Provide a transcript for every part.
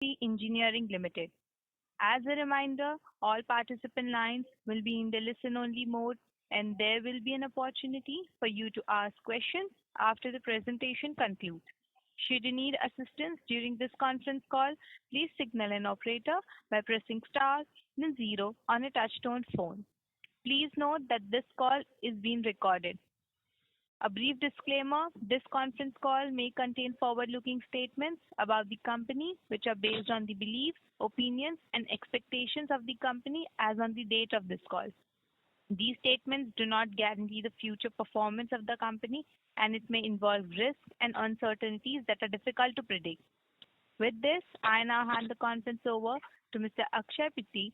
Pitti Engineering Limited. As a reminder, all participant lines will be in the listen-only mode, and there will be an opportunity for you to ask questions after the presentation concludes. Should you need assistance during this conference call, please signal an operator by pressing star then zero on a touch-tone phone. Please note that this call is being recorded. A brief disclaimer: this conference call may contain forward-looking statements about the company, which are based on the beliefs, opinions, and expectations of the company as on the date of this call. These statements do not guarantee the future performance of the company, and it may involve risks and uncertainties that are difficult to predict. With this, I now hand the conference over to Mr. Akshay Pitti,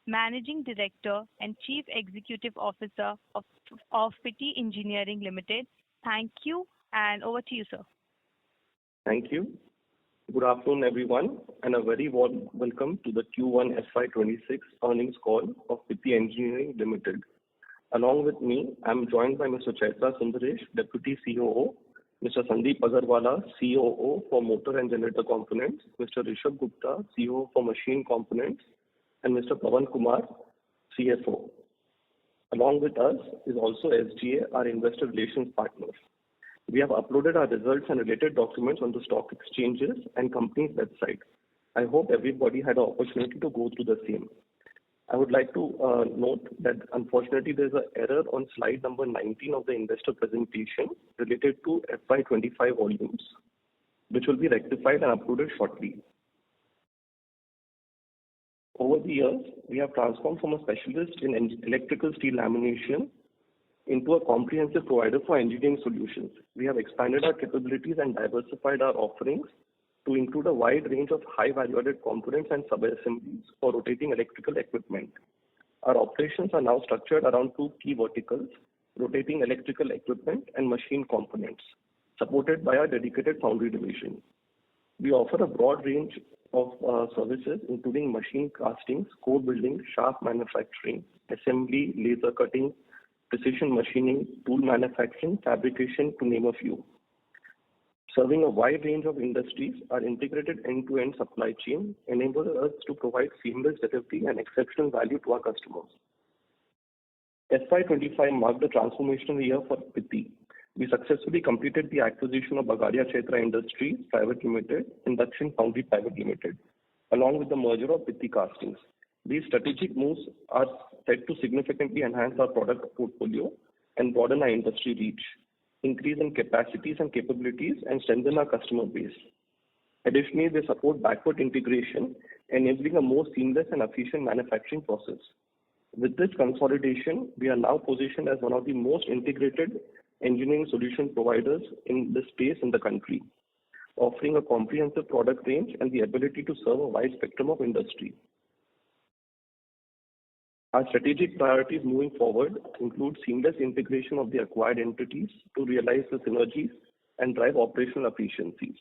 Managing Director and Chief Executive Officer of Pitti Engineering Limited. Thank you, and over to you, sir. Thank you. Good afternoon, everyone, and a very warm welcome to the Q1FY26 earnings call of Pitti Engineering Limited. Along with me, I'm joined by Mr. Chaitra Sundaresh, Deputy COO, Mr. Sandeep Agarwala, COO for Motor and Generator Components, Mr. Rishabh Gupta, COO for Machine Components, and Mr. Pawan Kumar, CFO. Along with us is also SGA, our investor relations partner. We have uploaded our results and related documents on the stock exchanges and company's website. I hope everybody had an opportunity to go through the same. I would like to note that unfortunately there's an error on slide number 19 of the investor presentation related to FY25 volumes, which will be rectified and uploaded shortly. Over the years, we have transformed from a specialist in electrical steel lamination into a comprehensive provider for engineering solutions. We have expanded our capabilities and diversified our offerings to include a wide range of high value-added components and sub-assemblies for rotating electrical equipment. Our operations are now structured around two key verticals: rotating electrical equipment and machine components, supported by our dedicated foundry division. We offer a broad range of services, including machine castings, core building, shaft manufacturing, assembly, laser cutting, precision machining, tool manufacturing, fabrication, to name a few. Serving a wide range of industries, our integrated end-to-end supply chain enables us to provide seamless delivery and exceptional value to our customers. FY25 marked a transformational year for Pitti. We successfully completed the acquisition of Bagadia Chaitra Industries Private Limited and Dakshin Foundry Private Limited, along with the merger of Pitti Castings. These strategic moves are set to significantly enhance our product portfolio and broaden our industry reach, increase in capacities and capabilities, and strengthen our customer base. Additionally, they support backward integration, enabling a more seamless and efficient manufacturing process. With this consolidation, we are now positioned as one of the most integrated engineering solution providers in this space in the country, offering a comprehensive product range and the ability to serve a wide spectrum of industry. Our strategic priorities moving forward include seamless integration of the acquired entities to realize the synergies and drive operational efficiencies,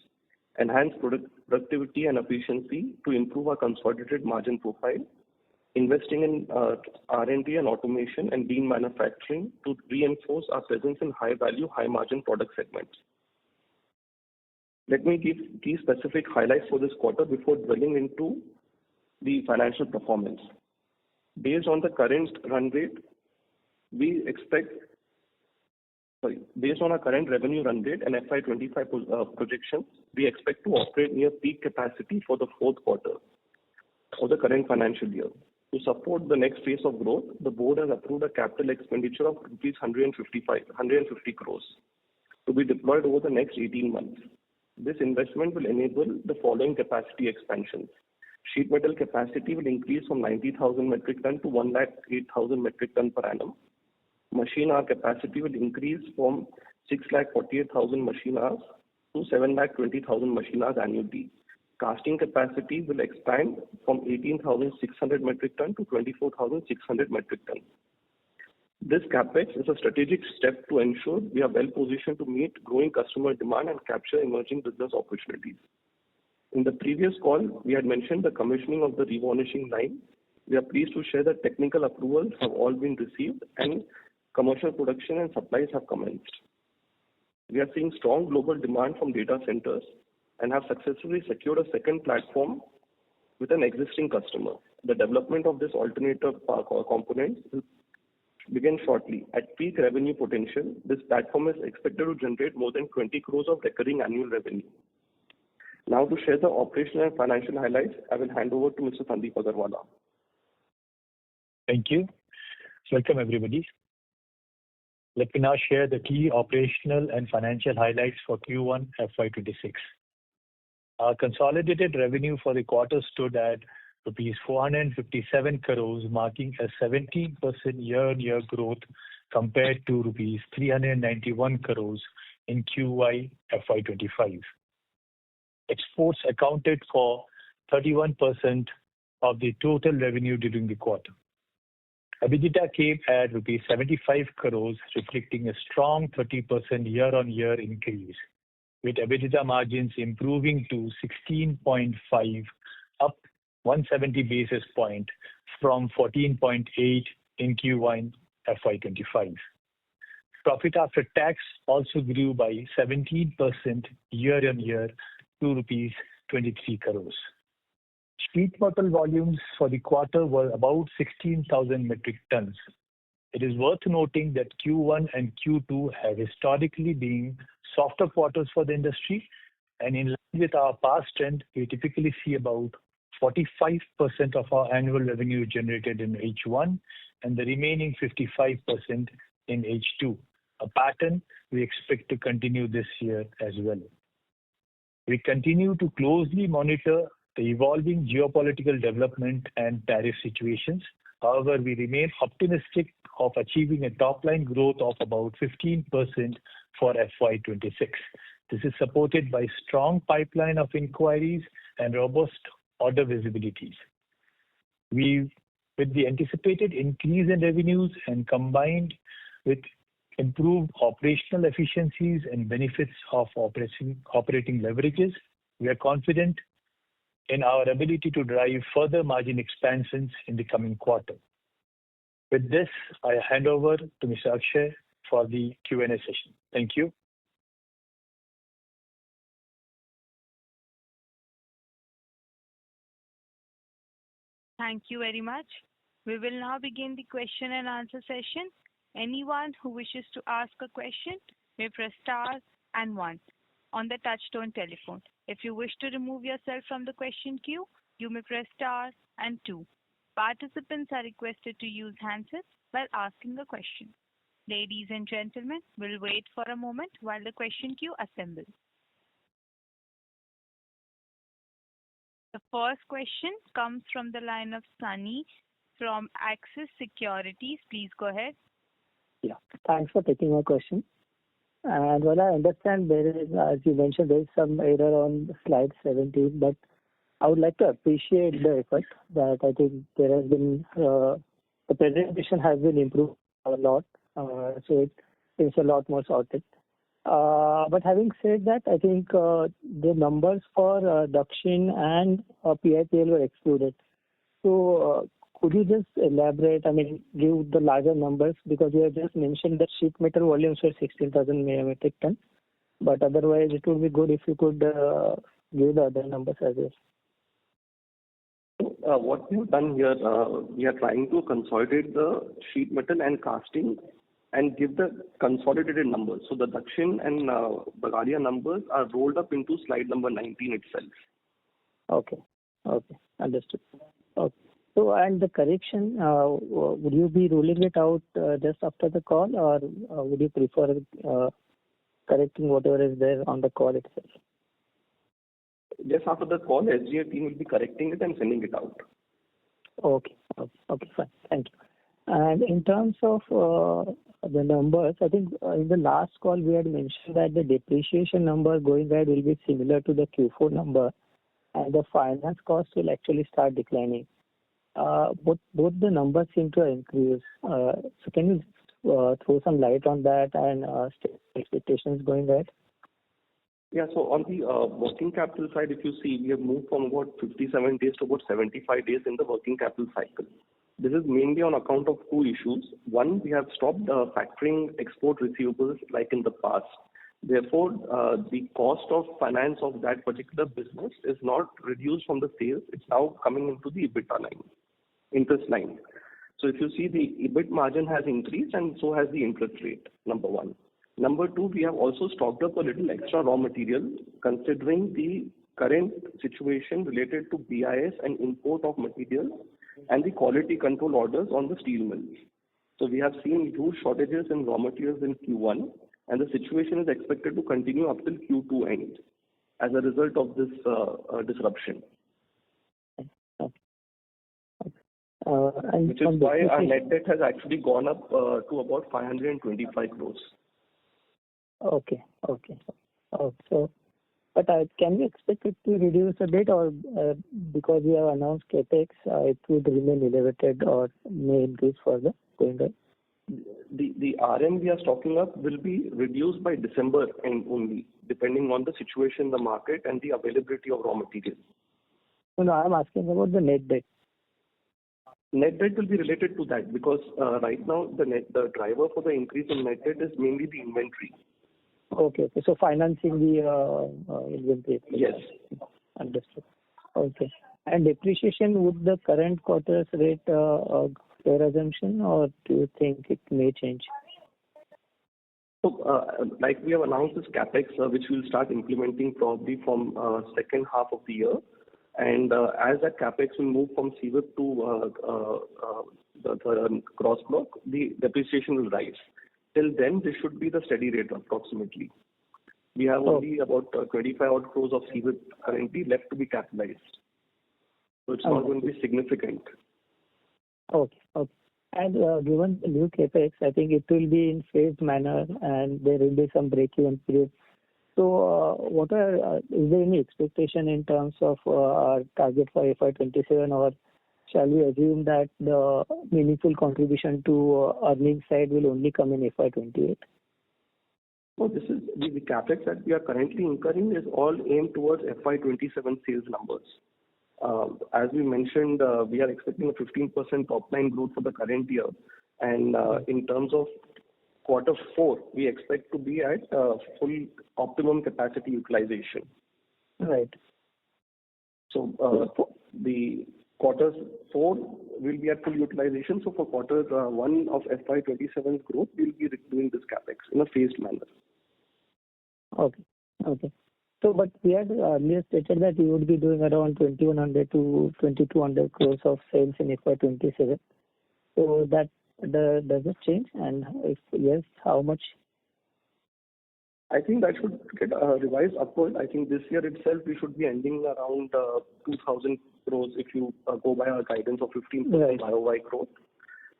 enhance productivity and efficiency to improve our consolidated margin profile, investing in R&D and automation and lean manufacturing to reinforce our presence in high-value, high-margin product segments. Let me give key specific highlights for this quarter before dwelling into the financial performance. Based on our current revenue run rate and FY25 projections, we expect to operate near peak capacity for the fourth quarter of the current financial year. To support the next phase of growth, the board has approved a capital expenditure of rupees 150 crores to be deployed over the next 18 months. This investment will enable the following capacity expansions. Sheet metal capacity will increase from 90,000 metric ton to 108,000 metric ton per annum. Machine hour capacity will increase from 648,000 machine hours to 720,000 machine hours annually. Casting capacity will expand from 18,600 metric ton to 24,600 metric ton. This capex is a strategic step to ensure we are well positioned to meet growing customer demand and capture emerging business opportunities. In the previous call, we had mentioned the commissioning of the revarnishing line. We are pleased to share that technical approvals have all been received and commercial production and supplies have commenced. We are seeing strong global demand from data centers and have successfully secured a second platform with an existing customer. The development of this alternative component will begin shortly. At peak revenue potential, this platform is expected to generate more than 20 crores of recurring annual revenue. Now, to share the operational and financial highlights, I will hand over to Mr. Sandeep Agarwala. Thank you. Welcome, everybody. Let me now share the key operational and financial highlights for Q1 FY26. Our consolidated revenue for the quarter stood at rupees 457 crores, marking a 17% year-on-year growth compared to rupees 391 crores in Q1 FY25. Exports accounted for 31% of the total revenue during the quarter. EBITDA came at rupees 75 crores, reflecting a strong 30% year-on-year increase, with EBITDA margins improving to 16.5, up 170 basis points from 14.8 in Q1 FY25. Profit after tax also grew by 17% year-on-year to rupees 23 crores. Sheet metal volumes for the quarter were about 16,000 metric tons. It is worth noting that Q1 and Q2 have historically been softer quarters for the industry, and in line with our past trend, we typically see about 45% of our annual revenue generated in H1 and the remaining 55% in H2, a pattern we expect to continue this year as well. We continue to closely monitor the evolving geopolitical development and tariff situations. However, we remain optimistic of achieving a top-line growth of about 15% for FY26. This is supported by strong pipeline of inquiries and robust order visibilities. With the anticipated increase in revenues and combined with improved operational efficiencies and benefits of operating leverages, we are confident in our ability to drive further margin expansions in the coming quarter. With this, I hand over to Mr. Akshay for the Q&A session. Thank you. Thank you very much. We will now begin the question and answer session. Anyone who wishes to ask a question may press star and one on the touchtone telephone. If you wish to remove yourself from the question queue, you may press star and two. Participants are requested to use handsets while asking a question. Ladies and gentlemen, we'll wait for a moment while the question queue assembles. The first question comes from the line of Sunny from Axis Securities. Please go ahead. Yeah, thanks for taking my question. And well, I understand there is, as you mentioned, there is some error on slide 17, but I would like to appreciate the effort that I think there has been, the presentation has been improved a lot, so it is a lot more sorted. But having said that, I think the numbers for Dakshin and PIPL were excluded. So could you just elaborate, give the larger numbers, because you have just mentioned that sheet metal volumes were 16,000 metric ton, but otherwise it would be good if you could give the other numbers as well. What we have done here, we are trying to consolidate the sheet metal and casting and give the consolidated numbers. So the Dakshin and Bagadia numbers are rolled up into slide number 19 itself. Okay, understood. Okay. So, and the correction, would you be ruling it out just after the call, or would you prefer correcting whatever is there on the call itself? Just after the call, SGA team will be correcting it and sending it out. Okay, fine. Thank you. And in terms of the numbers, I think in the last call we had mentioned that the depreciation number going ahead will be similar to the Q4 number, and the finance cost will actually start declining. Both the numbers seem to increase. So can you throw some light on that and expectations going ahead? Yeah, so on the working capital side, if you see, we have moved from about 57 days to about 75 days in the working capital cycle. This is mainly on account of two issues. One, we have stopped factoring export receivables like in the past. Therefore, the cost of finance of that particular business is not reduced from the sales. It's now coming into the EBITDA line, interest line. So if you see, the EBIT margin has increased and so has the interest rate, number one. Number two, we have also stocked up a little extra raw material considering the current situation related to BIS and import of material and the quality control orders on the steel mills. So we have seen huge shortages in raw materials in Q1, and the situation is expected to continue up till Q2 end as a result of this disruption. Which is why our net debt has actually gone up to about 525 crores. Okay. So, but can we expect it to reduce a bit, or because we have announced capex, it would remain elevated or may increase further going on? The RM we are stocking up will be reduced by December end only, depending on the situation in the market and the availability of raw materials. No, I'm asking about the net debt. Net debt will be related to that because right now the driver for the increase in net debt is mainly the inventory. Okay. So financing the inventory. Yes. Understood. Okay. And depreciation, would the current quarter's rate fair assumption, or do you think it may change? So, like we have announced this capex, which we'll start implementing probably from second half of the year. And as that capex will move from CWIP to the gross block, the depreciation will rise. Till then, this should be the steady rate approximately. We have only about 25 odd crores of CWIP currently left to be capitalized. So it's not going to be significant. Okay. And given the new capex, I think it will be in phased manner and there will be some break-even period. So is there any expectation in terms of our target for FY27, or shall we assume that the meaningful contribution to earnings side will only come in FY28? So this is the capex that we are currently incurring is all aimed towards FY27 sales numbers. As we mentioned, we are expecting a 15% top line growth for the current year. And in terms of quarter 4, we expect to be at full optimum capacity utilization. Right. So the quarter 4 will be at full utilization. So for quarter 1 of FY27's growth, we'll be doing this capex in a phased manner. Okay. So, but we had earlier stated that we would be doing around 2,100 to 2,200 crores of sales in FY27. So that does it change? And if yes, how much? I think that should get revised upward. I think this year itself we should be ending around 2,000 crores if you go by our guidance of 15% YOY growth.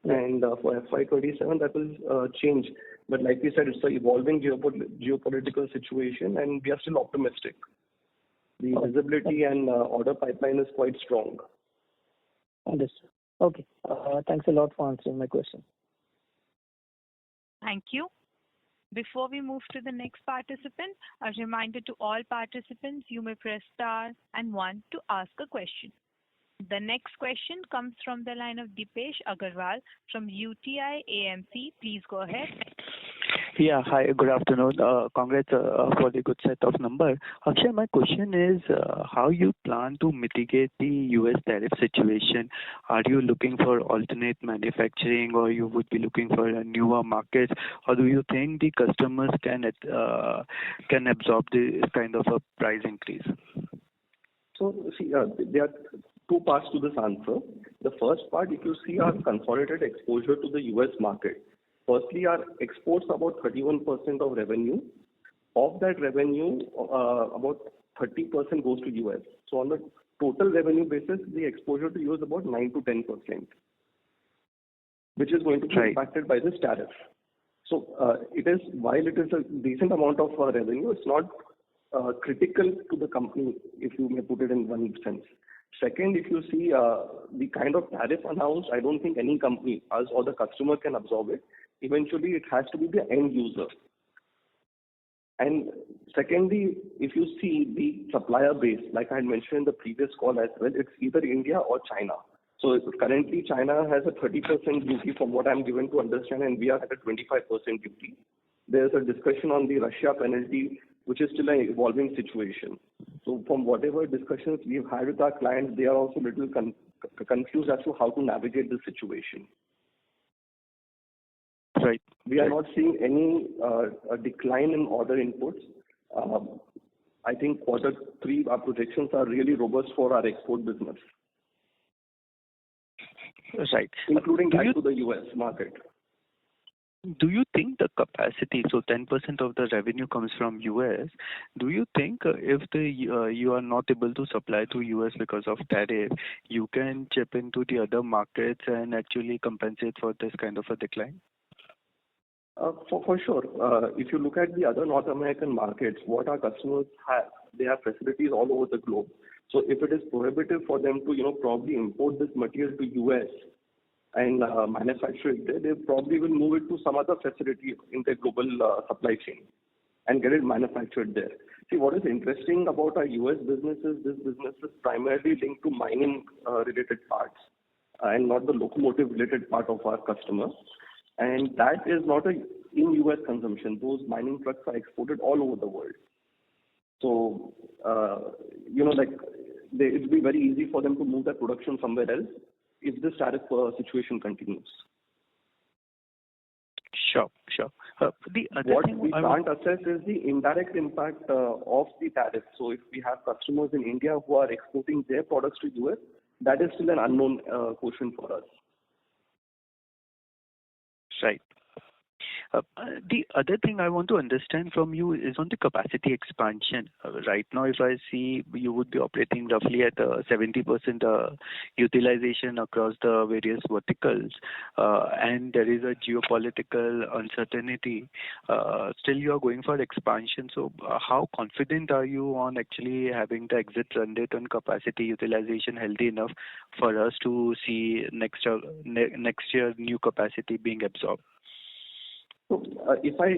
And for FY27 that will change. But like we said, it's an evolving geopolitical situation and we are still optimistic. The visibility and order pipeline is quite strong. Understood. Okay. Thanks a lot for answering my question. Thank you. Before we move to the next participant, a reminder to all participants, you may press star and 1 to ask a question. The next question comes from the line of Dipesh Agarwal from UTI AMC. Please go ahead. Yeah, hi, good afternoon. Congrats for the good set of numbers. Akshay, my question is how you plan to mitigate the US tariff situation? Are you looking for alternate manufacturing, or you would be looking for a newer market, or do you think the customers can absorb this kind of a price increase? So see, there are two parts to this answer. The first part, if you see our consolidated exposure to the US market, firstly, our exports are about 31% of revenue. Of that revenue, about 30% goes to US. So on the total revenue basis, the exposure to US is about 9 to 10%, which is going to be impacted by this tariff. So while it is a decent amount of revenue, it's not critical to the company, if you may put it in one sense. Second, if you see the kind of tariff announced, I don't think any company, us or the customer, can absorb it. Eventually, it has to be the end user. And secondly, if you see the supplier base, like I had mentioned in the previous call as well, it's either India or China. So currently, China has a 30% duty from what I'm given to understand, and we are at a 25% duty. there's a discussion on the Russia penalty, which is still an evolving situation. So from whatever discussions we've had with our clients, they are also a little confused as to how to navigate the situation. Right. We are not seeing any a decline in order inputs. I think quarter three, our projections are really robust for our export business, Right. including back to the US market. Do you think the capacity, so 10% of the revenue comes from US, do you think if you are not able to supply to US because of tariff, you can chip into the other markets and actually compensate for this kind of a decline? For sure. If you look at the other North American markets, what our customers have, they have facilities all over the globe. So if it is prohibitive for them to, probably import this material to US and manufacture it there, they probably will move it to some other facility in their global supply chain and get it manufactured there. See, what is interesting about our US business is this business is primarily linked to mining related parts and not the locomotive related part of our customers. And that is not in US consumption. Those mining trucks are exported all over the world. So, it will be very easy for them to move their production somewhere else if this tariff situation continues. Sure. The other what thing we can't assess is the indirect impact of the tariff. So if we have customers in India who are exporting their products to US, that is still an unknown question for us. Right. The other thing I want to understand from you is on the capacity expansion. Right now, if I see you would be operating roughly at 70% utilization across the various verticals, and there is a geopolitical uncertainty. Still, you are going for expansion. So, how confident are you on actually having the exit run rate and capacity utilization healthy enough for us to see next year new capacity being absorbed? So if I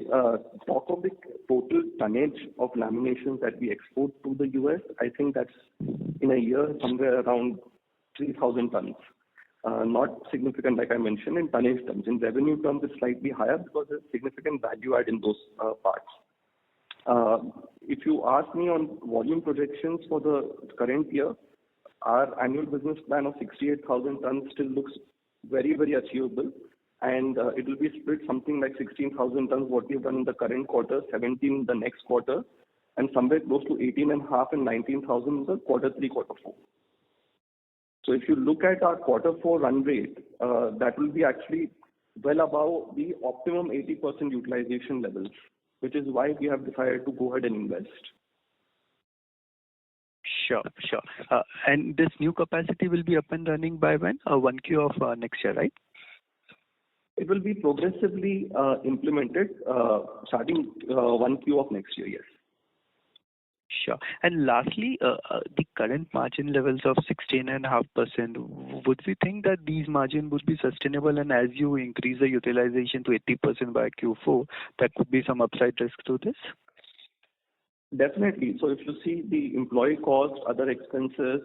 talk of the total tonnage of laminations that we export to the US, I think that's in a year somewhere around 3,000 tons. Not significant, like I mentioned, in tonnage terms. In revenue terms, it's slightly higher because there's significant value add in those parts. If you ask me on volume projections for the current year, our annual business plan of 68,000 tons still looks very, very achievable. And it will be split something like 16,000 tons, what we've done in the current quarter, 17 the next quarter, and somewhere close to 18.5 and 19,000 in the quarter 3, quarter 4. So if you look at our quarter 4 run rate, that will be actually well above the optimum 80% utilization levels, which is why we have decided to go ahead and invest. Sure. And this new capacity will be up and running by when? 1Q of next year, right? It will be progressively implemented starting 1Q of next year, yes. Sure. And lastly, the current margin levels of 16.5%, would we think that these margins would be sustainable, and as you increase the utilization to 80% by Q4, that could be some upside risk to this? Definitely. So if you see the employee costs, other expenses,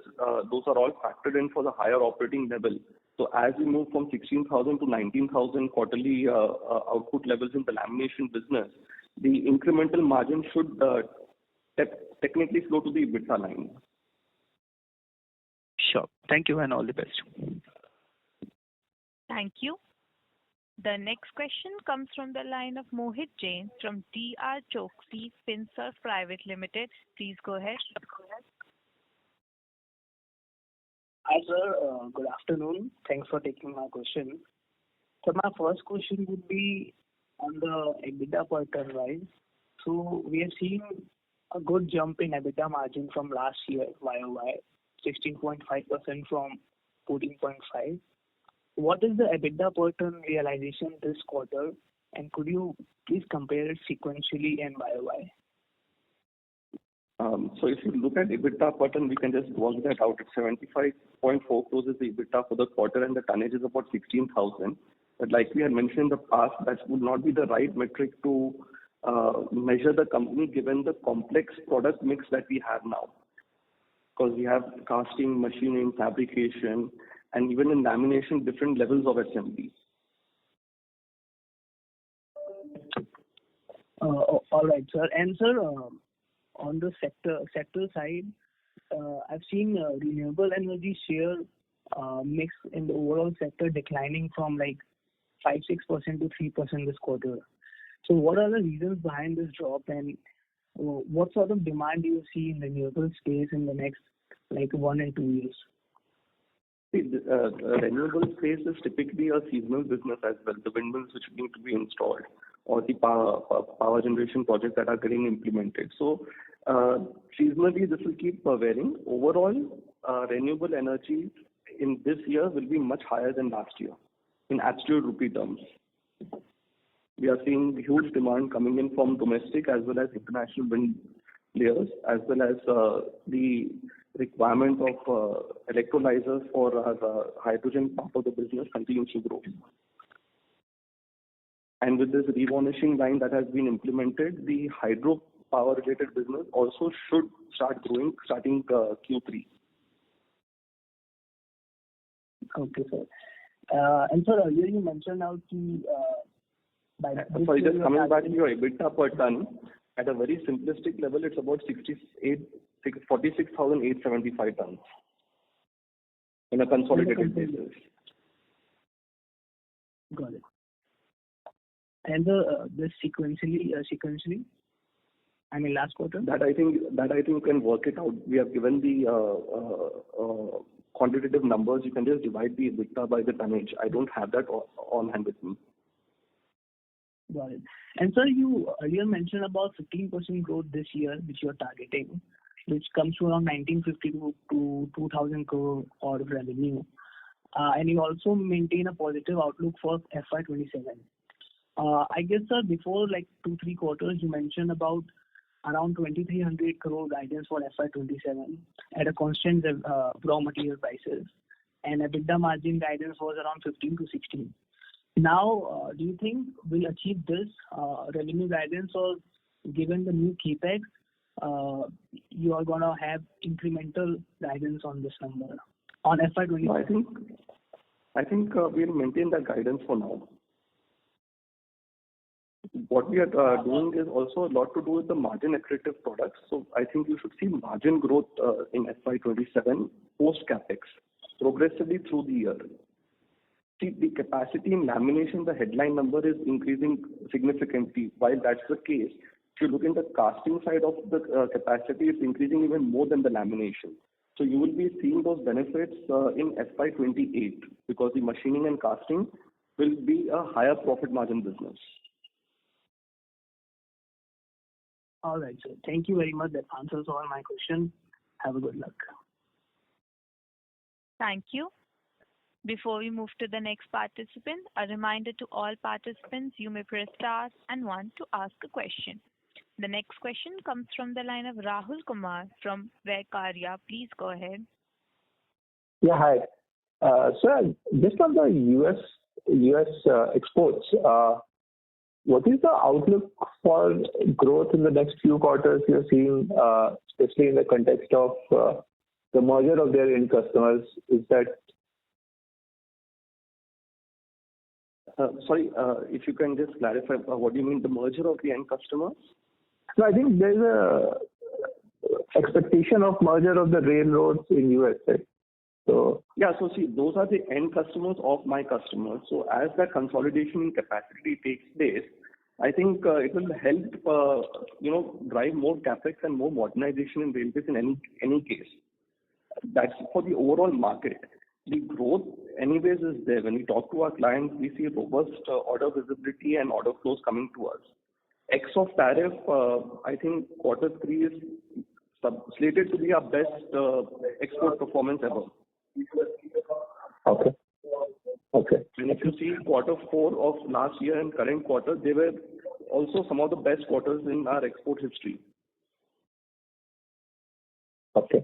those are all factored in for the higher operating level. So as we move from 16,000 to 19,000 quarterly output levels in the lamination business, the incremental margin should technically flow to the EBITDA line. Sure. Thank you and all the best. Thank you. The next question comes from the line of Mohit Jain from DR Choksey Finserv Private Limited. Please go ahead. Hi, sir. Good afternoon. Thanks for taking my question. So my first question would be on the EBITDA per ton rise. So we have seen a good jump in EBITDA margin from last year, YOY, 16.5% from 14.5%. What is the EBITDA per ton realization this quarter? And could you please compare it sequentially and YOY? So if you look at EBITDA per ton, we can just work that out. It's 75.4 crores is the EBITDA for the quarter, and the tonnage is about 16,000. But like we had mentioned in the past, that would not be the right metric to measure the company given the complex product mix that we have now. Because we have casting, machining, fabrication, and even in lamination, different levels of assembly. All right, sir. And sir, on the sector side, I've seen renewable energy share mix in the overall sector declining from like 5-6% to 3% this quarter. So what are the reasons behind this drop, and what sort of demand do you see in the renewable space in the next like 1 and 2 years? See, the renewable space is typically a seasonal business as well. The windmills which need to be installed or the power generation projects that are getting implemented. So seasonally, this will keep varying. Overall, renewable energy in this year will be much higher than last year in absolute rupee terms. We are seeing huge demand coming in from domestic as well as international wind players, as well as the requirement of electrolyzers for the hydrogen part of the business continues to grow. And with this revarnishing line that has been implemented, the hydro power related business also should start growing starting Q3. Okay, sir. And sir, earlier you mentioned how to sorry, just coming back to your EBITDA per ton, at a very simplistic level, it's about 46,875 tons in a consolidated basis. Got it. And this sequentially, I mean last quarter? That I think you can work it out. We have given the quantitative numbers. You can just divide the EBITDA by the tonnage. I don't have that on hand with me. Got it. And sir, you earlier mentioned about 15% growth this year, which you are targeting, which comes to around 1950 to 2000 crore of revenue. And you also maintain a positive outlook for FY27. I guess, sir, before like 2-3 quarters, you mentioned about around 2300 crore guidance for FY27 at a constant raw material prices, and EBITDA margin guidance was around 15 to 16. Now, do you think we'll achieve this revenue guidance, or given the new capex, you are going to have incremental guidance on this number on FY27? No, I think we'll maintain that guidance for now. What we are doing is also a lot to do with the margin accretive products. So I think you should see margin growth in FY27 post capex progressively through the year. See, the capacity in lamination, the headline number is increasing significantly. While that's the case, if you look in the casting side of the capacity, it's increasing even more than the lamination. So you will be seeing those benefits in FY28 because the machining and casting will be a higher profit margin business. All right, sir. Thank you very much. That answers all my questions. Have a good luck. Thank you. Before we move to the next participant, a reminder to all participants, you may press star and 1 to ask a question. The next question comes from the line of Rahul Kumar from Vaikarya. Please go ahead. Yeah, hi. Sir, just on the US exports, what is the outlook for growth in the next few quarters you're seeing, especially in the context of the merger of their end customers? Is that sorry, if you can just clarify, what do you mean, the merger of the end customers? So I think there's a expectation of merger of the railroads in US, right? So yeah, so see, those are the end customers of my customers. So as that consolidation in capacity takes place, I think it will help, drive more capex and more modernization in railways in any case. That's for the overall market. The growth anyways is there. When we talk to our clients, we see robust order visibility and order flows coming to us. X of tariff, I think Q3 is slated to be our best export performance ever. Okay. And if you see Q4 of last year and current quarter, they were also some of the best quarters in our export history. Okay.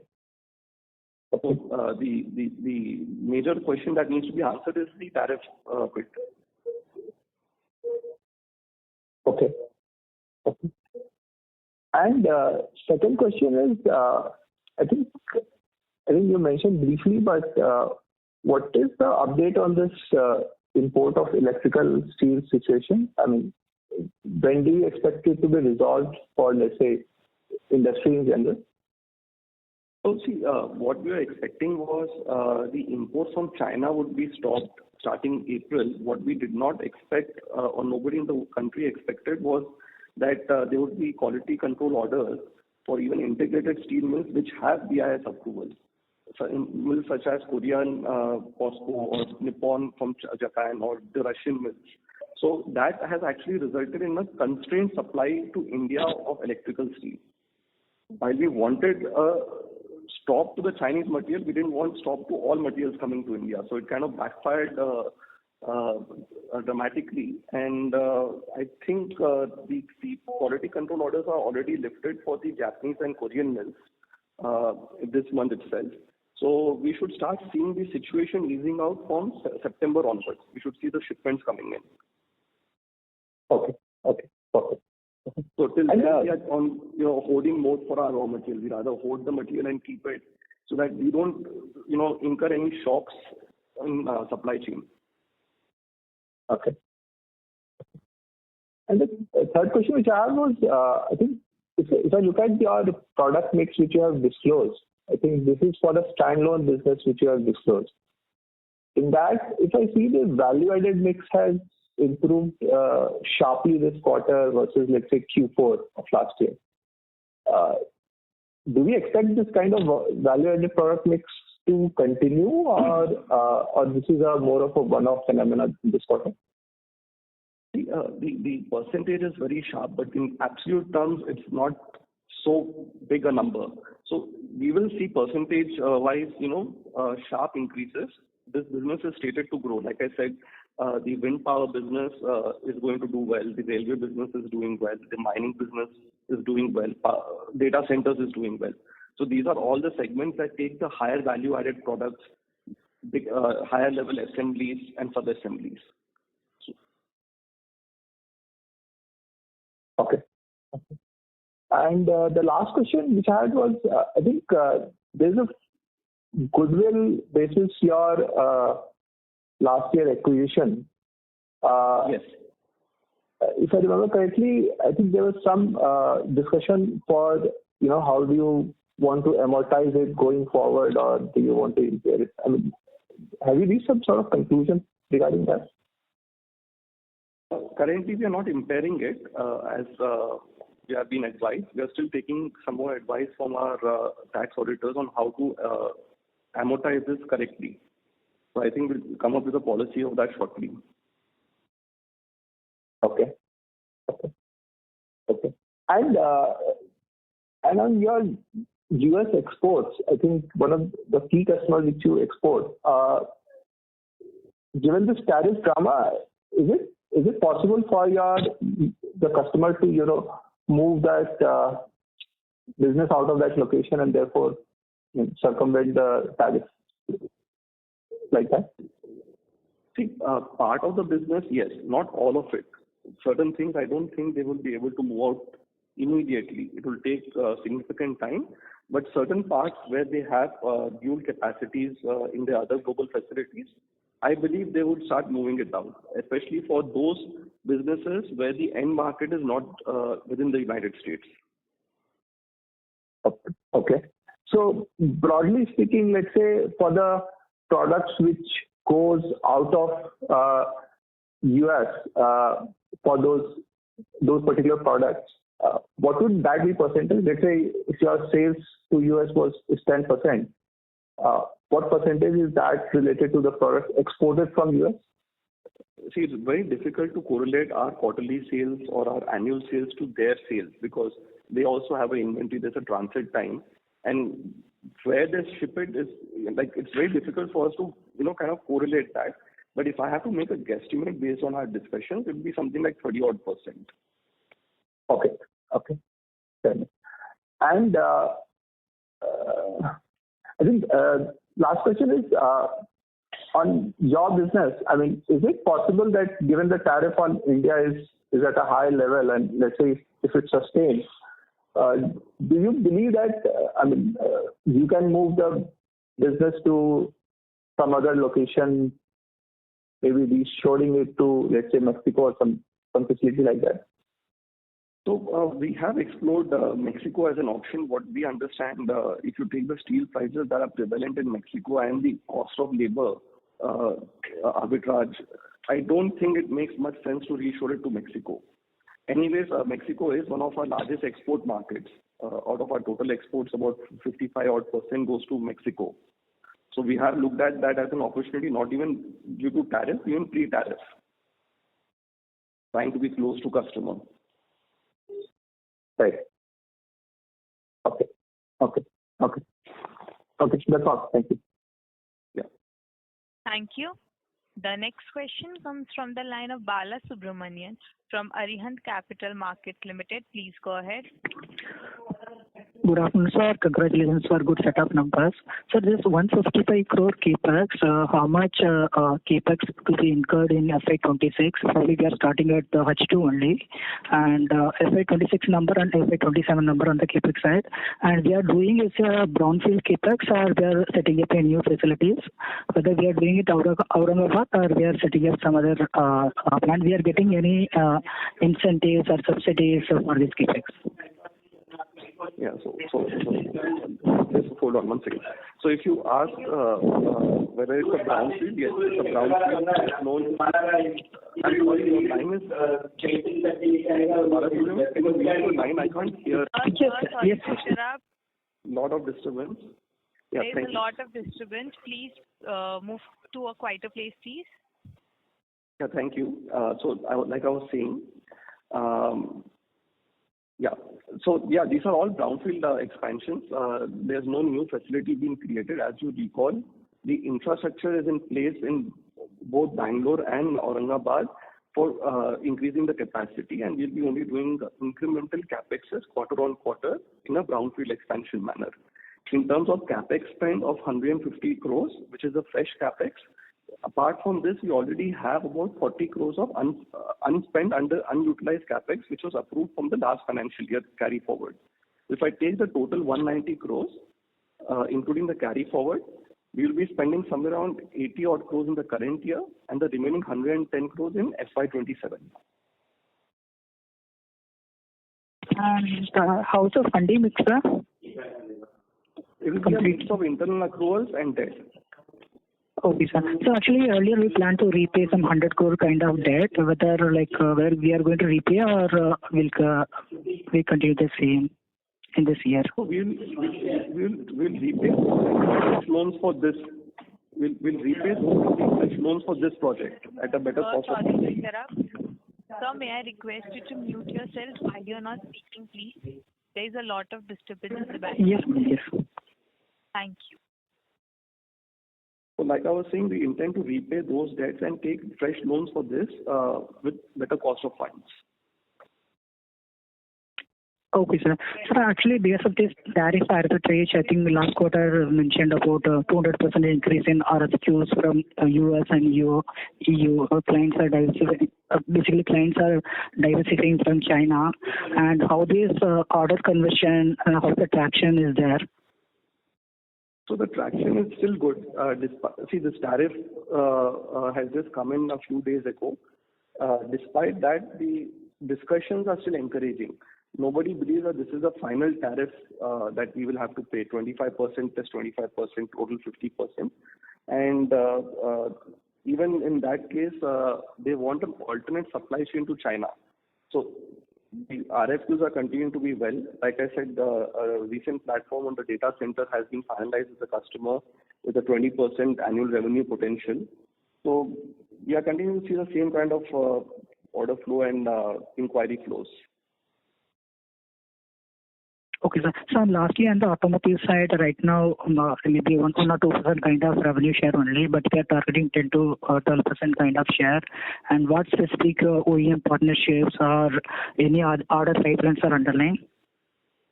So the major question that needs to be answered is the tariff bit. Okay. And second question is, I think you mentioned briefly, but what is the update on this import of electrical steel situation? I mean, when do you expect it to be resolved for, let's say, industry in general? So see, what we were expecting was the imports from China would be stopped starting April. What we did not expect, or nobody in the country expected, was that there would be quality control orders for even integrated steel mills which have BIS approval. So in mills such as Korean POSCO or Nippon from Japan or the Russian mills. So that has actually resulted in a constrained supply to India of electrical steel. While we wanted a stop to the Chinese material, we didn't want stop to all materials coming to India. So it kind of backfired dramatically. And I think the quality control orders are already lifted for the Japanese and Korean mills this month itself. So we should start seeing the situation easing out from September onwards. We should see the shipments coming in. Okay. Perfect. So till then, we are on hoarding mode for our raw material. We rather hoard the material and keep it so that we don't incur any shocks in supply chain. Okay. And the third question which I have was, I think if I look at your product mix which you have disclosed, I think this is for the standalone business which you have disclosed. In that, if I see the value-added mix has improved sharply this quarter versus, let's say, Q4 of last year. Do we expect this kind of value-added product mix to continue, or this is more of a one-off phenomenon this quarter? The percentage is very sharp, but in absolute terms, it's not so big a number. So we will see percentage-wise, sharp increases. This business is stated to grow. Like I said, the wind power business is going to do well. The railway business is doing well. The mining business is doing well. Data centers is doing well. So these are all the segments that take the higher value-added products, higher level assemblies and sub-assemblies. Okay. And the last question which I had was, I think there's a goodwill basis your last year acquisition. Yes. If I remember correctly, I think there was some discussion for, how do you want to amortize it going forward, or do you want to impair it? I mean, have you reached some sort of conclusion regarding that? Currently, we are not impairing it as we have been advised. We are still taking some more advice from our tax auditors on how to amortize this correctly. So I think we'll come up with a policy of that shortly. Okay. And on your US exports, I think one of the key customers which you export, given this tariff drama, is it possible for the customer to move that business out of that location and therefore circumvent the tariff like that? See, part of the business, yes, not all of it. Certain things I don't think they will be able to move out immediately. It will take significant time. But certain parts where they have dual capacities in the other global facilities, I believe they would start moving it down, especially for those businesses where the end market is not within the United States. Okay. So broadly speaking, let's say for the products which goes out of US for those particular products, what would that be percentage? Let's say if your sales to US is 10%, what percentage is that related to the product exported from US? See, it's very difficult to correlate our quarterly sales or our annual sales to their sales because they also have an inventory. There's a transit time, and where they ship it is it's very difficult for us to kind of correlate that. But if I have to make a guesstimate based on our discussions, it would be something like 30-odd%. Okay. And I think last question is on your business. I mean, is it possible that given the tariff on India is at a high level, and let's say if it sustains, do you believe that you can move the business to some other location, maybe reshoring it to, let's say, Mexico or some facility like that? So we have explored Mexico as an option. What we understand, if you take the steel prices that are prevalent in Mexico and the cost of labor arbitrage, I don't think it makes much sense to reshore it to Mexico. Anyways, Mexico is one of our largest export markets. Out of our total exports, about 55% goes to Mexico. So we have looked at that as an opportunity, not even due to tariff, even pre-tariff, trying to be close to customer. Right. Okay. That's all. Thank you. Yeah. Thank you. The next question comes from the line of Bala Subramanian from Arihant Capital Markets Limited. Please go ahead. Good afternoon, sir. Congratulations for good set of numbers. So this 155 crore capex, how much capex to be incurred in FY26? Probably we are starting at the H2 only, and FY26 number and FY27 number on the capex side. And we are doing is a brownfield capex, or we are setting up a new facilities. Whether we are doing it Aurangabad or we are setting up some other plant, we are getting any incentives or subsidies for this capex? Yeah. So just hold on one second. So if you ask whether it's a brownfield, yes, it's a brownfield. It's known. I'm sorry, your line is. Can you mute your line? I can't hear. Yes. Lot of disturbance. Yeah, There is a lot of disturbance. Please move to a quieter place, please. Yeah, thank you. Like I was saying, these are all brownfield expansions. There's no new facility being created. As you recall, the infrastructure is in place in both Bangalore and Aurangabad for increasing the capacity, and we'll be only doing incremental capexes quarter on quarter in a brownfield expansion manner. In terms of capex spend of 150 crores, which is a fresh capex, apart from this, we already have about 40 crores of unspent unutilized capex, which was approved from the last financial year carry forward. If I take the total 190 crores, including the carry forward, we will be spending somewhere around 80 odd crores in the current year and the remaining 110 crores in FY27. And how's the funding mix, sir? It will be a mix of internal accruals and debt. Okay, sir. So actually earlier we planned to repay some 100 crore kind of debt, whether where we are going to repay or we'll continue the same in this year. So we'll repay fresh loans for this. We'll repay fresh loans for this project at a better cost. Sorry to interrupt. Sir, may I request you to mute yourself while you're not speaking, please? There is a lot of disturbance in the background. Yes. Thank you. So like I was saying, we intend to repay those debts and take fresh loans for this with better cost of funds. Okay, sir. Sir, actually, because of this tariff arbitrage, I think last quarter mentioned about 200% increase in RFQs from US and EU. Clients are diversifying. Basically, clients are diversifying from China. And how this order conversion, how the traction is there? So the traction is still good. This tariff has just come in a few days ago. Despite that, the discussions are still encouraging. Nobody believes that this is the final tariff that we will have to pay, 25% plus 25%, total 50%. And even in that case, they want an alternate supply chain to China. So the RFQs are continuing to be well. Like I said, a recent platform on the data center has been finalized with the customer with a 20% annual revenue potential. So we are continuing to see the same kind of order flow and inquiry flows. Okay, sir. So lastly, on the automotive side, right now, maybe 1 or 2% kind of revenue share only, but we are targeting 10 to 12% kind of share. And what specific OEM partnerships or any other pipelines are underlying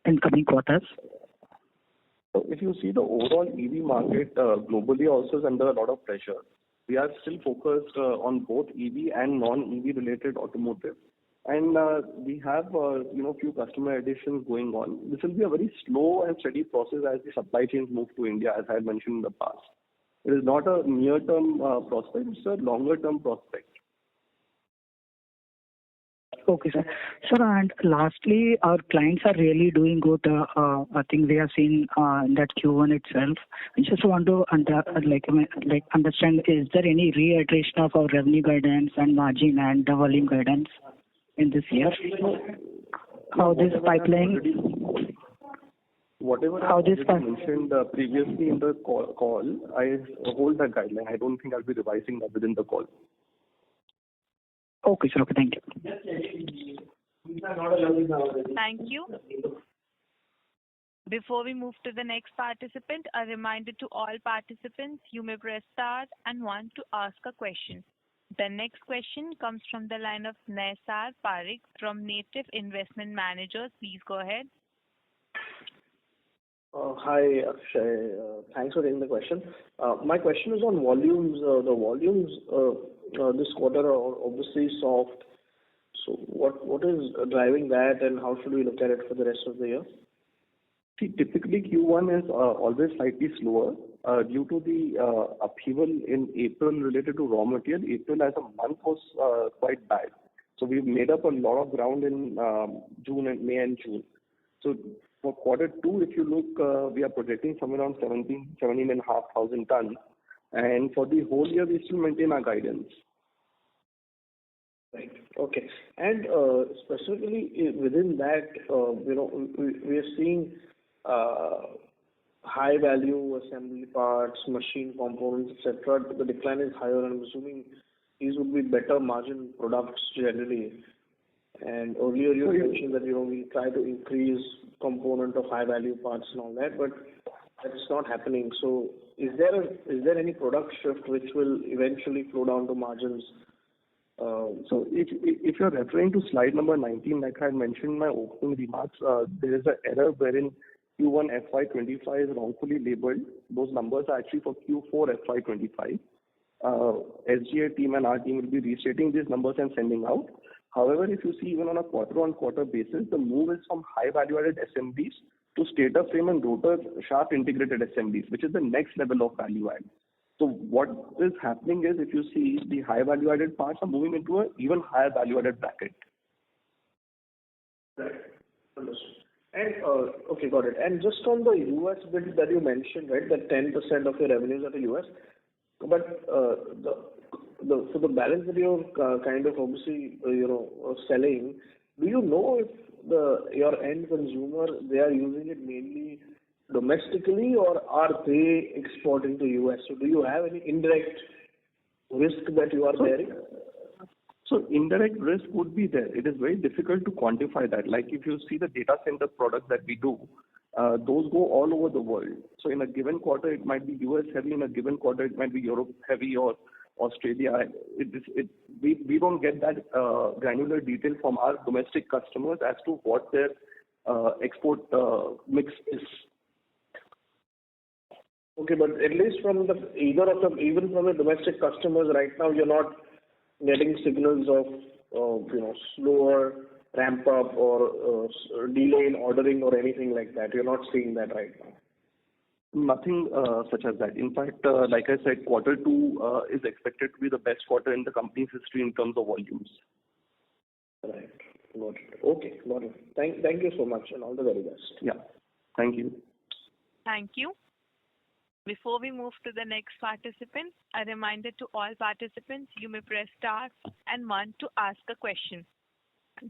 in coming quarters? So if you see the overall EV market globally also is under a lot of pressure. We are still focused on both EV and non-EV related automotive. And we have few customer additions going on. This will be a very slow and steady process as the supply chains move to India, as I had mentioned in the past. It is not a near-term prospect, it's a longer-term prospect. Okay, sir. Sir, and lastly, our clients are really doing good. I think we have seen in that Q1 itself. I just want to understand, is there any reiteration of our revenue guidance and margin and the volume guidance in this year? How this pipeline? Whatever I mentioned previously in the call, I hold that guideline. I don't think I'll be revising that within the call. Okay, sir. Okay, thank you. Thank you. Before we move to the next participant, a reminder to all participants, you may press star and one to ask a question. The next question comes from the line of Naisar Parikh from Native Investment Managers. Please go ahead. Hi, Akshay. Thanks for taking the question. My question is on volumes. The volumes this quarter are obviously soft. So what is driving that, and how should we look at it for the rest of the year? See, typically Q1 is always slightly slower due to the upheaval in April related to raw material. April as a month was quite bad. So we've made up a lot of ground in May and June. So for quarter two, if you look, we are projecting somewhere around 17,500 tons. And for the whole year, we still maintain our guidance. Right. Okay. And specifically within that, we are seeing high value assembly parts, machine components, etc. The decline is higher, and I'm assuming these would be better margin products generally. And earlier you mentioned that we try to increase component of high value parts and all that, but that's not happening. So is there any product shift which will eventually flow down to margins? So if you're referring to slide number 19, like I mentioned in my opening remarks, there is an error wherein Q1FY25 is wrongfully labeled. Those numbers are actually for Q4FY25. SGA team and our team will be restating these numbers and sending out. However, if you see even on a quarter-on-quarter basis, the move is from high value-added assemblies to stator frame and rotor shaft integrated assemblies, which is the next level of value add. So what is happening is, if you see, the high value-added parts are moving into an even higher value-added bracket. Right. Understood. And okay, got it. And just on the US bit that you mentioned, right, that 10% of your revenues are the US, but for the balance that you're kind of obviously selling, do you know if your end consumer, they are using it mainly domestically, or are they exporting to US? So do you have any indirect risk that you are bearing? So indirect risk would be there. It is very difficult to quantify that. Like if you see the data center products that we do, those go all over the world. So in a given quarter, it might be US heavy. In a given quarter, it might be Europe heavy or Australia. We don't get that granular detail from our domestic customers as to what their export mix is. Okay, but at least from even from the domestic customers right now, you're not getting signals of slower ramp up or delay in ordering or anything like that. You're not seeing that right now. Nothing such as that. In fact, like I said, quarter two is expected to be the best quarter in the company's history in terms of volumes. Right. Got it. Okay. Got it. Thank you so much, and all the very best. Yeah. Thank you. Thank you. Before we move to the next participant, a reminder to all participants, you may press star and one to ask a question.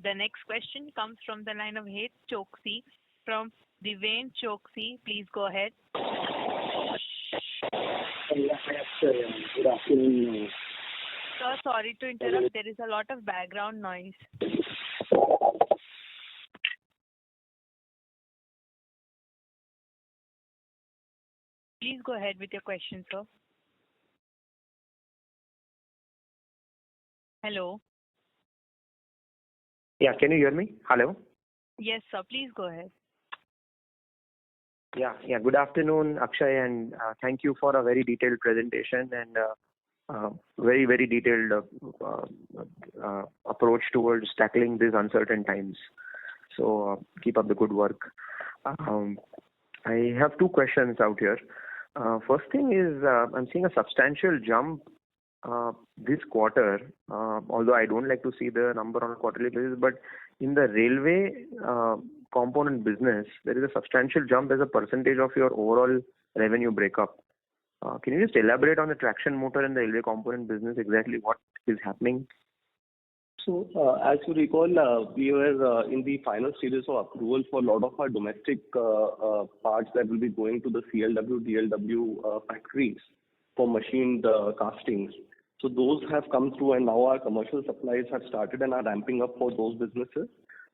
The next question comes from the line of Het Choksi from Divane Choksi. Please go ahead. Good afternoon. Sir, sorry to interrupt. There is a lot of background noise. Please go ahead with your question, sir. Hello. Yeah, can you hear me? Hello? Yes, sir. Please go ahead. Yeah. Good afternoon, Akshay, and thank you for a very detailed presentation and very, very detailed approach towards tackling these uncertain times. So keep up the good work. I have two questions out here. First thing is, I'm seeing a substantial jump this quarter, although I don't like to see the number on a quarterly basis, but in the railway component business, there is a substantial jump as a percentage of your overall revenue breakup. Can you just elaborate on the traction motor and the railway component business, exactly what is happening? So, as you recall, we were in the final stages of approval for a lot of our domestic parts that will be going to the CLW, DLW factories for machined castings. So those have come through, and now our commercial supplies have started and are ramping up for those businesses.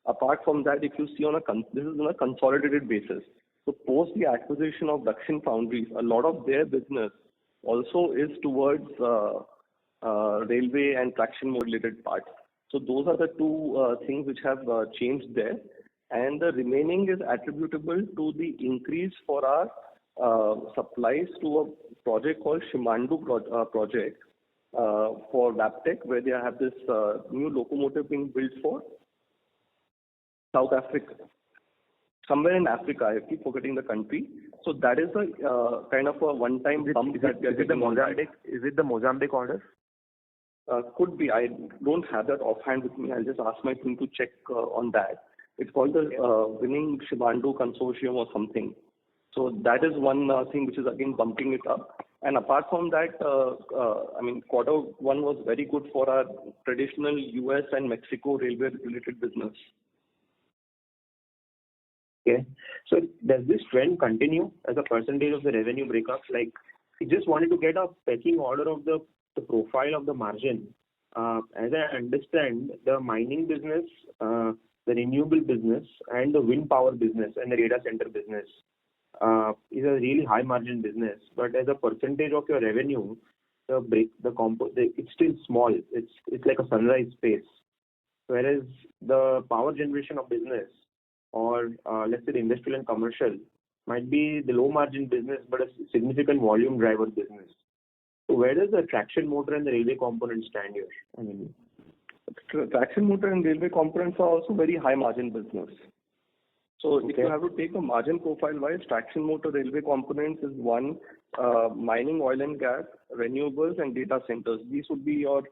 Apart from that, if you see this is on a consolidated basis. So post the acquisition of Dakshin Foundries, a lot of their business also is towards railway and traction motor related parts. So those are the two things which have changed there, and the remaining is attributable to the increase for our supplies to a project called Shimandu project for Wabtec, where they have this new locomotive being built for South Africa, somewhere in Africa. I keep forgetting the country. So that is a kind of a one-time bump that we are getting. Is it the Mozambique order? Could be. I don't have that offhand with me. I'll just ask my team to check on that. It's called the Winning Shimandu Consortium or something. So that is one thing which is again bumping it up. And apart from that, quarter one was very good for our traditional US and Mexico railway related business. Okay. So does this trend continue as a percentage of the revenue breakups? Like, we just wanted to get a pecking order of the profile of the margin. As I understand, the mining business, the renewable business, and the wind power business and the data center business is a really high margin business. But as a percentage of your revenue, it's still small. It's like a sunrise space. Whereas the power generation of business, or let's say the industrial and commercial, might be the low margin business but a significant volume driver business. So where does the traction motor and the railway component stand here? Traction motor and railway components are also very high margin business. So if you have to take a margin profile wise, traction motor railway components is one, mining, oil and gas, renewables and data centers. These would be your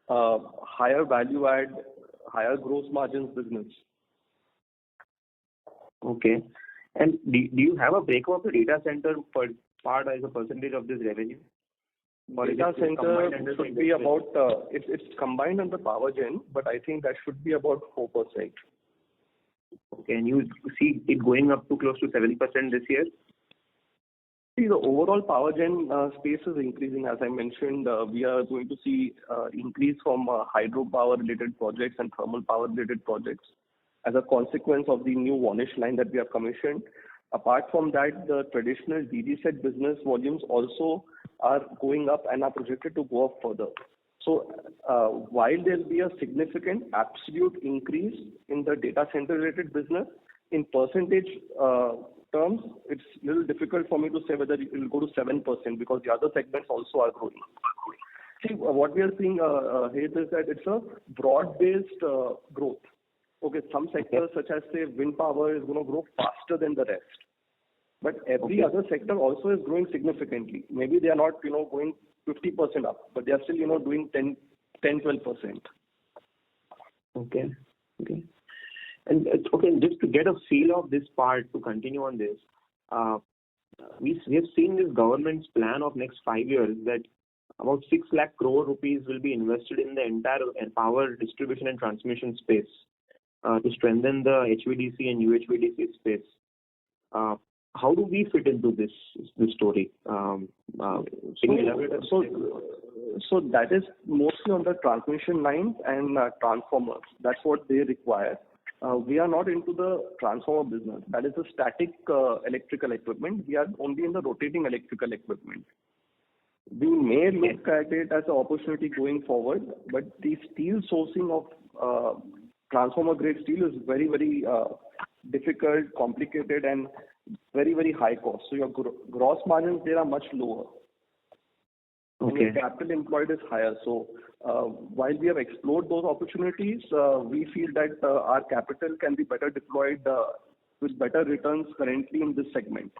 higher value add, higher gross margins business. Okay. And do you have a breakup of the data center part as a percentage of this revenue? Data center should be about, it's combined under power gen, but I think that should be about 4%. Okay, and you see it going up to close to 7% this year? See, the overall power gen space is increasing. As I mentioned, we are going to see increase from hydropower related projects and thermal power related projects as a consequence of the new Warnish line that we have commissioned. Apart from that, the traditional DG set business volumes also are going up and are projected to go up further. So while there will be a significant absolute increase in the data center related business, in percentage terms, it's a little difficult for me to say whether it will go to 7% because the other segments also are growing. See, what we are seeing here is that it's a broad-based growth. Okay, some sectors such as say wind power is going to grow faster than the rest. But every other sector also is growing significantly. Maybe they are not, going 50% up, but they are still, doing 10-12%. Okay. And just to get a feel of this part, to continue on this, we have seen this government's plan of next 5 years that about 6 lakh crore rupees will be invested in the entire power distribution and transmission space to strengthen the HVDC and UHVDC space. How do we fit into this story? Can you elaborate? So that is mostly on the transmission lines and transformers. That's what they require. We are not into the transformer business. That is the static electrical equipment. We are only in the rotating electrical equipment. We may look at it as an opportunity going forward, but the steel sourcing of transformer grade steel is very, very difficult, complicated, and very, very high cost. So your gross margins there are much lower. And your capital employed is higher. So while we have explored those opportunities, we feel that our capital can be better deployed with better returns currently in this segment.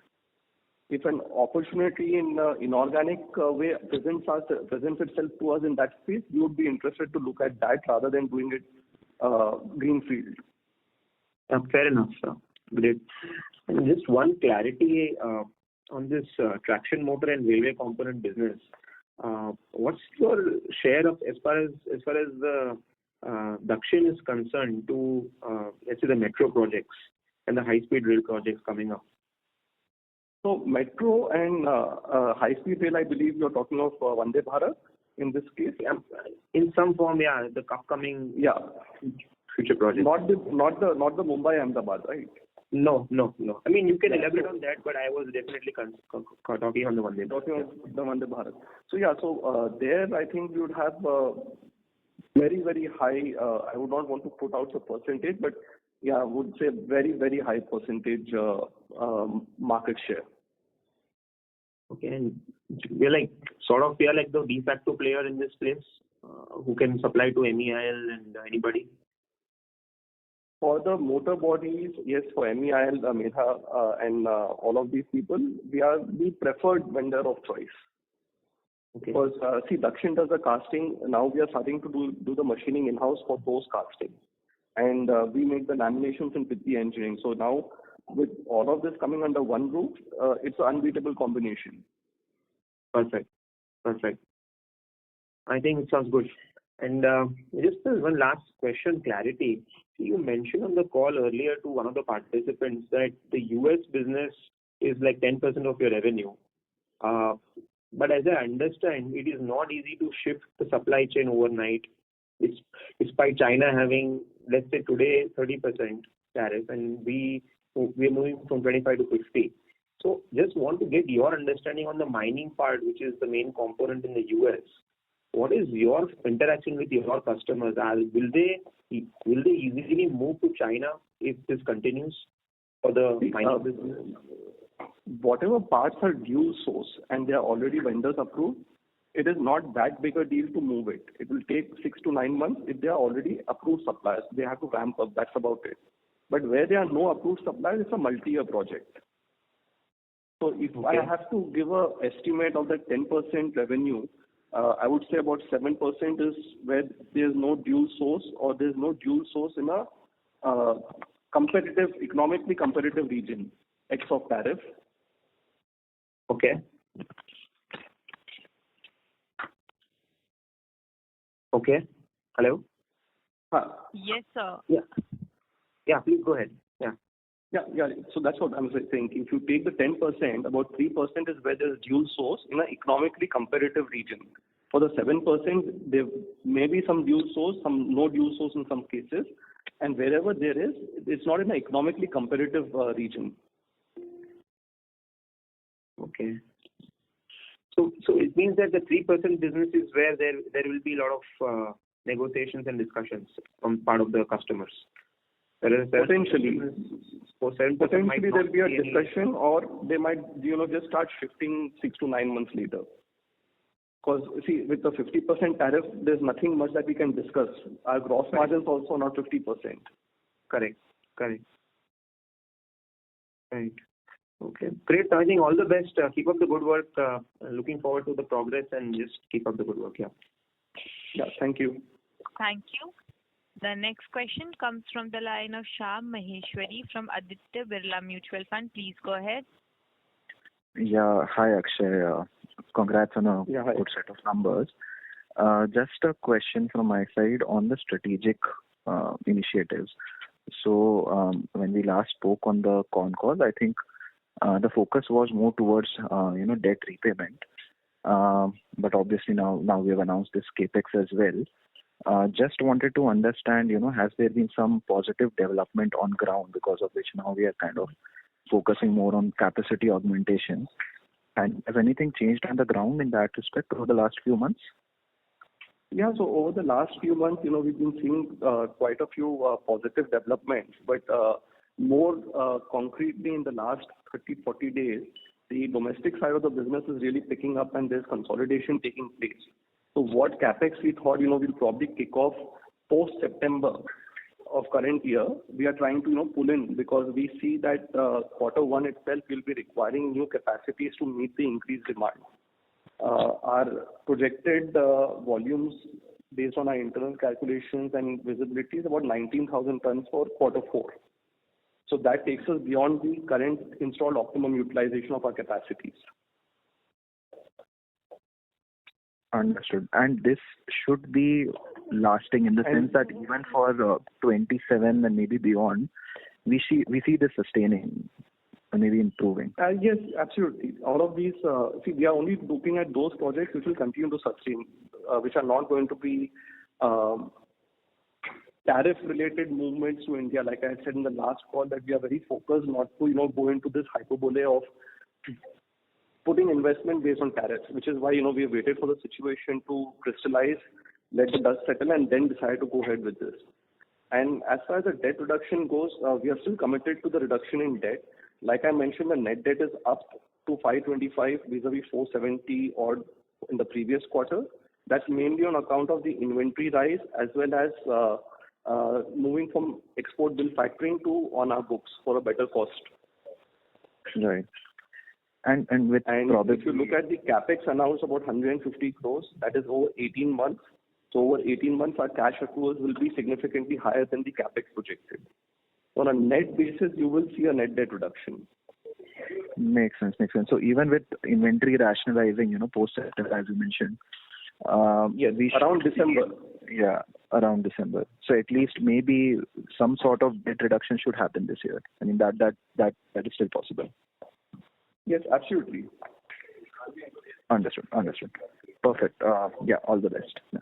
if an opportunity in inorganic way presents itself to us in that space, we would be interested to look at that rather than doing it greenfield. Fair enough, sir. Great. And just one clarity on this traction motor and railway component business. What's your share of as far as the Dakshin is concerned to let's say the metro projects and the high-speed rail projects coming up? So metro and high-speed rail, I believe you're talking of Vande Bharat in this case. Yeah, in some form, yeah, the upcoming future projects. Not the Mumbai Ahmedabad, right? No. I mean, you can elaborate on that, but I was definitely talking on the Vande Bharat. Talking on the Vande Bharat. So there I think we would have very, very high. I would not want to put out the percentage, but I would say very, very high percentage market share. Okay, and we are like the de facto player in this place who can supply to MEIL and anybody. For the motor bodies, yes, for MEIL, Medha, and all of these people, we are the preferred vendor of choice. Okay. Because Dakshin does the casting. Now we are starting to do the machining in-house for those casting. And we make the laminations in Pitti engineering. So now with all of this coming under one roof, it's an unbeatable combination. Perfect. I think it sounds good. And just one last question, clarity. You mentioned on the call earlier to one of the participants that the US business is like 10% of your revenue. But as I understand, it is not easy to shift the supply chain overnight. Despite China having, let's say today, 30% tariff, and we are moving from 25 to 50. So just want to get your understanding on the mining part, which is the main component in the US. What is your interaction with your customers? Will they easily move to China if this continues for the mining business? Whatever parts are dual source and they are already vendors approved, it is not that big a deal to move it. It will take 6 to 9 months. If they are already approved suppliers, they have to ramp up. That's about it. But where there are no approved suppliers, it's a multi-year project. So if I have to give an estimate of the 10% revenue, I would say about 7% is where there's no dual source or there's no dual source in a economically competitive region, X of tariff. Okay. Hello? Yes, sir. Yeah, please go ahead. Yeah. So that's what I'm saying. If you take the 10%, about 3% is where there's dual source in an economically competitive region. For the 7%, there may be some dual source, some no dual source in some cases. And wherever there is, it's not in an economically competitive region. Okay. So it means that the 3% business is where there will be a lot of negotiations and discussions on part of the customers. Potentially there will be a discussion, or they might just start shifting 6 to 9 months later. Because see, with the 50% tariff, there's nothing much that we can discuss. Our gross margins also not 50%. Correct. Right. Okay. Great. I think all the best. Keep up the good work. Looking forward to the progress and just keep up the good work. Yeah. Thank you. Thank you. The next question comes from the line of Shyam Maheshwari from Aditya Birla Mutual Fund. Please go ahead. Yeah. Hi, Akshay. Congrats on a good set of numbers. Just a question from my side on the strategic initiatives. So when we last spoke on the con call, I think the focus was more towards debt repayment. But obviously now we have announced this capex as well. Just wanted to understand, has there been some positive development on ground because of which now we are kind of focusing more on capacity augmentation? And has anything changed on the ground in that respect over the last few months? Yeah, so over the last few months, we've been seeing quite a few positive developments, but more concretely in the last 30-40 days, the domestic side of the business is really picking up and there's consolidation taking place. So what capex we thought, we'll probably kick off post-September. of current year, we are trying to pull in because we see that Q1 itself will be requiring new capacities to meet the increased demand. Our projected volumes based on our internal calculations and visibility is about 19,000 tons for Q4. So that takes us beyond the current installed optimum utilization of our capacities. Understood. And this should be lasting in the sense that even for 27 and maybe beyond, we see this sustaining and maybe improving. Yes, absolutely. All of these, we are only looking at those projects which will continue to sustain, which are not going to be tariff-related movements to India. Like I said in the last call, that we are very focused not to go into this hyperbole of putting investment based on tariffs, which is why we have waited for the situation to crystallize, let the dust settle, and then decide to go ahead with this. And as far as the debt reduction goes, we are still committed to the reduction in debt. Like I mentioned, the net debt is up to 525 vis-a-vis 470 odd in the previous quarter. That's mainly on account of the inventory rise as well as moving from export bill factoring to on our books for a better cost. Right. And if you look at the capex announced about 150 crores, that is over 18 months. So over 18 months, our cash accruals will be significantly higher than the capex projected. On a net basis, you will see a net debt reduction. Makes sense. So even with inventory rationalizing, post September, as you mentioned. Around December. Around December. So at least maybe some sort of debt reduction should happen this year. I mean, that is still possible. Yes, absolutely. Understood. Perfect. All the best. Yeah.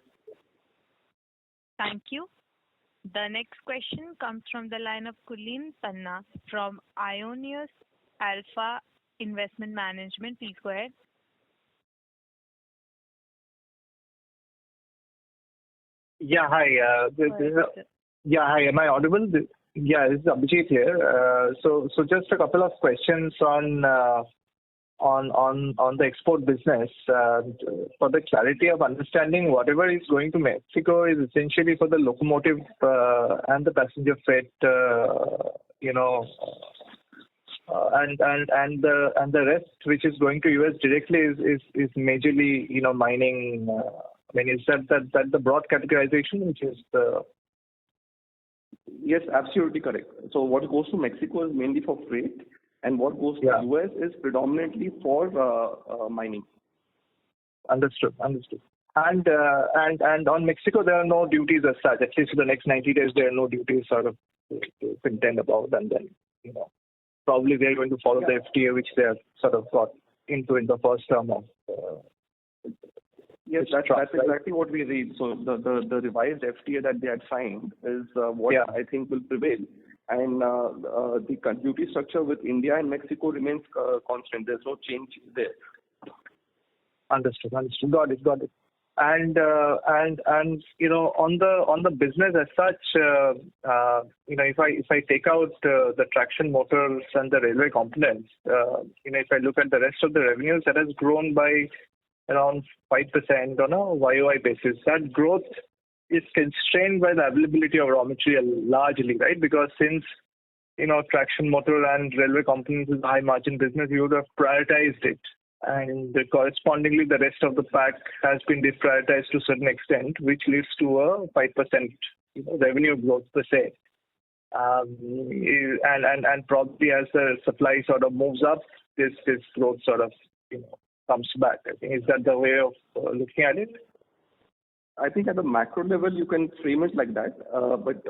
Thank you. The next question comes from the line of Kulin Panna from Aionios Alpha Investment Management. Please go ahead. Yeah, hi. Hi. Am I audible? Yeah, this is Abhijit here. So just a couple of questions on the export business. For the clarity of understanding, whatever is going to Mexico is essentially for the locomotive and the passenger freight, and the rest which is going to US directly is majorly mining. I mean, is that the broad categorization, which is the... Yes, absolutely correct. So what goes to Mexico is mainly for freight, and what goes to US is predominantly for mining. Understood. And on Mexico, there are no duties as such. At least for the next 90 days, there are no duties sort of to contend about, and then probably they're going to follow the FTA, which they have sort of got into in the first term of. Yes, that's exactly what we read. So the revised FTA that they had signed is what I think will prevail. And the duty structure with India and Mexico remains constant. There's no change there. Understood. Got it. And on the business as such, if I take out the traction motors and the railway components, if I look at the rest of the revenues, that has grown by around 5% on a YOY basis. That growth is constrained by the availability of raw material largely, right? Because since traction motor and railway components is a high margin business, you would have prioritized it, and correspondingly the rest of the pack has been deprioritized to a certain extent, which leads to a 5% revenue growth per se. And probably as the supply sort of moves up, this growth sort of comes back. I think, is that the way of looking at it? I think at the macro level you can frame it like that. But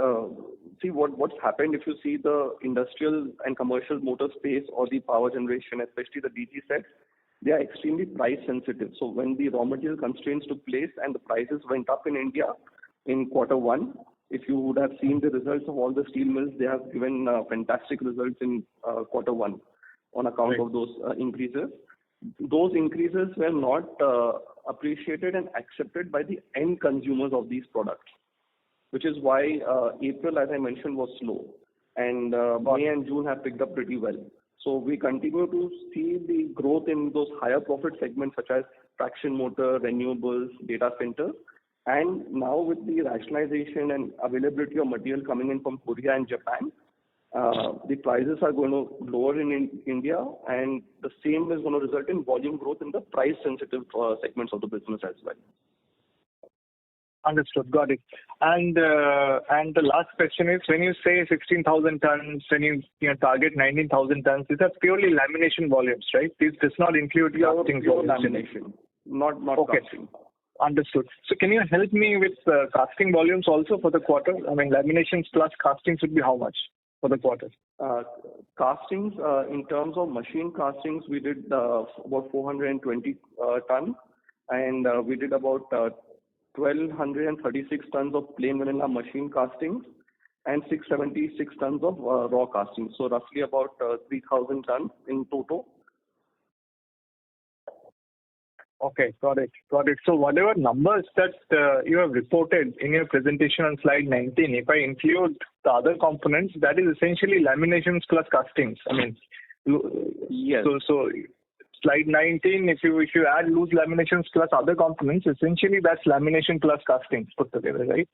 see what's happened if you see the industrial and commercial motor space or the power generation, especially the DG sets, they are extremely price sensitive. So when the raw material constraints took place and the prices went up in India in Q1, if you would have seen the results of all the steel mills, they have given fantastic results in Q1 on account of those increases. Those increases were not appreciated and accepted by the end consumers of these products, which is why April, as I mentioned, was slow, and May and June have picked up pretty well. So we continue to see the growth in those higher profit segments such as traction motor, renewables, data center, And now with the rationalization and availability of material coming in from Korea and Japan, the prices are going to lower in India, and the same is going to result in volume growth in the price-sensitive segments of the business as well. Understood. Got it. And the last question is, when you say 16,000 tons, when you target 19,000 tons, these are purely lamination volumes, right? This does not include casting volumes. Lamination, not okay. Casting. Understood. So can you help me with casting volumes also for the quarter? I mean, laminations plus castings would be how much for the quarter? Castings, in terms of machine castings, we did about 420 tons, and we did about 1,236 tons of plain vanilla machine castings and 676 tons of raw castings. So roughly about 3,000 tons in total. Okay, got it. So whatever numbers that you have reported in your presentation on slide 19, if I include the other components, that is essentially laminations plus castings. I mean, yes. So slide 19, if you add loose laminations plus other components, essentially that's lamination plus castings put together, right?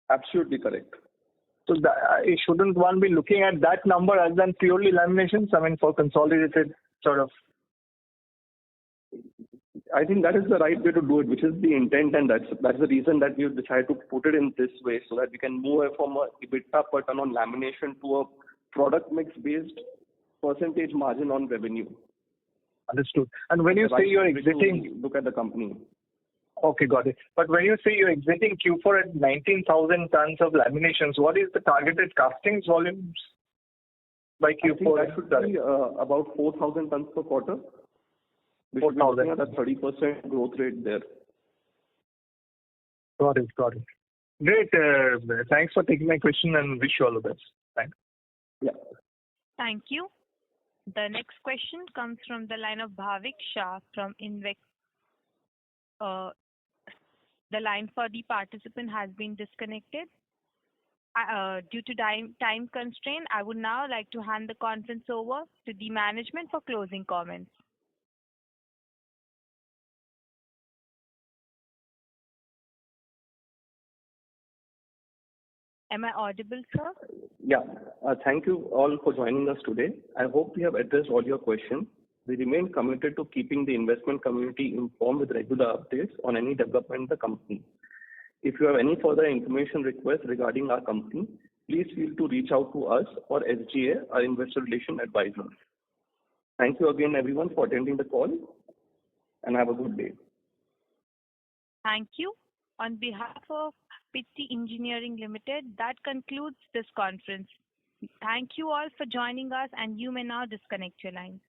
Absolutely correct. So shouldn't one be looking at that number as than purely laminations? I mean, for consolidated sort of. I think that is the right way to do it, which is the intent, and that's the reason that we've decided to put it in this way, so that we can move from a EBITDA per ton on lamination to a product mix based percentage margin on revenue. Understood. And when you say you're exiting, look at the company. Okay, got it. But when you say you're exiting Q4 at 19,000 tons of laminations, what is the targeted castings volumes by Q4? I think that should be about 4,000 tons per quarter. We should be looking at a 30% growth rate there. Got it. Great. Thanks for taking my question and wish you all the best. Thanks. Yeah. Thank you. The next question comes from the line of Bhavik Shah from Invec. The line for the participant has been disconnected. Due to time constraint, I would now like to hand the conference over to the management for closing comments. Am I audible, sir? Yeah. Thank you all for joining us today. I hope we have addressed all your questions. We remain committed to keeping the investment community informed with regular updates on any development in the company. If you have any further information requests regarding our company, please feel to reach out to us or SGA, our investor relation advisor. Thank you again, everyone, for attending the call, and have a good day. Thank you. On behalf of Pitti Engineering Limited, that concludes this conference. Thank you all for joining us, and you may now disconnect your lines.